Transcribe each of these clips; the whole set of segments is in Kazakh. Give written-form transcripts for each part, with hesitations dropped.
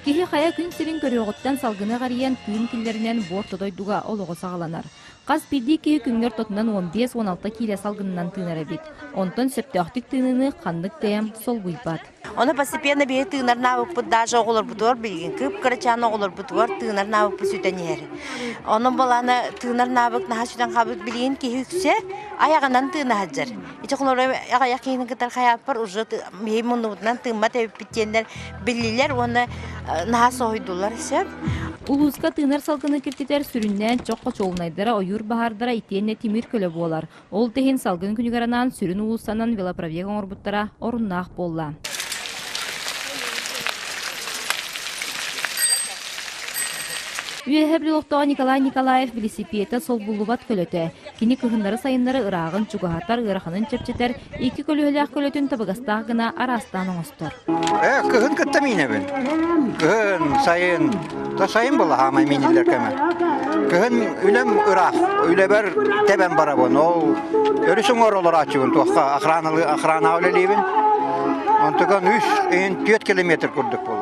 Кихи хая күн сирин көріоғыттан салгыны ғариян күн киллерінен бортодойдуға олығы сағаланар. Қаз бірді кихи күнгер тотынан 15-16 киле салгынынан тынары бит. Онтон сөптіқтік тыныны қандық дәйім сол бұйпад. Оны постепенно бейі тынар навык бұд, даже оғылыр бұдуар білген, күп қырачаны оғылыр бұдуар тынар навык бұд сүтәнер. Оның баланы тынар навык наға сүтән қабыт білген кихи үксе, аяғынан тыны хаджар. Ичі құлары аяқ кейінің кітар қаяппар, ұжы бейі мұнуытынан тынма тәбіп біттендер білілер, оны наға соғыдулар сеп. Улуска тынар салгыны киртитер сүрүннен чоққа чолнайдыра ойур бахардыра итенне тимир көлі болар. Ол теген салгын күнігіранан сүрін улусанан велопробеган орбуттара орыннақ болла. Үйәһәбліліқтіға Николай Николаев велосипеті сол бұллубат көлөті. Кені күхіндары сайындары ырағын чуғағаттар ырақының чепчетер, екі көліғіліғ көлөтін табығастағы гына арастан оңыстыр. Күхін күтті мені бін. Күхін сайын, та сайын бұл ғамай менелер кәмі. Күхін үлем ырақ, үлебер тәбән бара бұн. Ол өрісің ор олар ачуын, туаққа ақрана өлелейбін. Онтыған 3-4 километр күрдік бұл.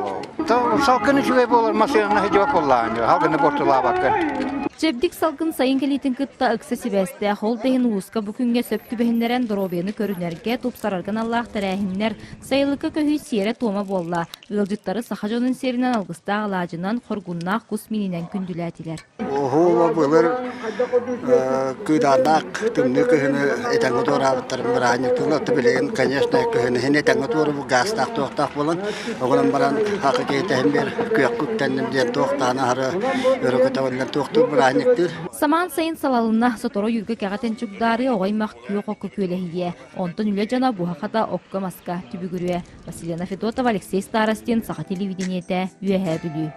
Салқыны жүгей болар, машинаны жоқ болар, халғыны бортыла бақын. Жебдик салгын сайын келейтін кытта ықсы себәсті, қол дейін ұлысқа бүкінге сөпті бәхіндерін дұробені көрінерге тұпсарарған Аллах тәрәхінлер сайылықы көхүй сері тома болла. Үлжіттары сақажонын серінен алғыста алажынан қорғыннақ құс менінен күнділәтілер. Оғуға бұлыр күдадақ түмді күхіні етәңгі торабыттарым бір әне тұлықты білеген, конечно, күхіні хен етәңгі торы бұл ғастақ тоқтақ болын. Оғылым баран хақы кейтәхін бер көк күктәнім ден тоқтағына ары өрі көтәуілер тоқты бір әнектір. Саман сайын салалына соторо юргі кәғатен чүгдары оғаймақ күйоқ оқы көлігіе. Онтын үлі жана бұхақата оққа маска түбігіруе. Василина Федотова, Алексей Старостин, Саха телевидениеті, Үйәһә бүлі.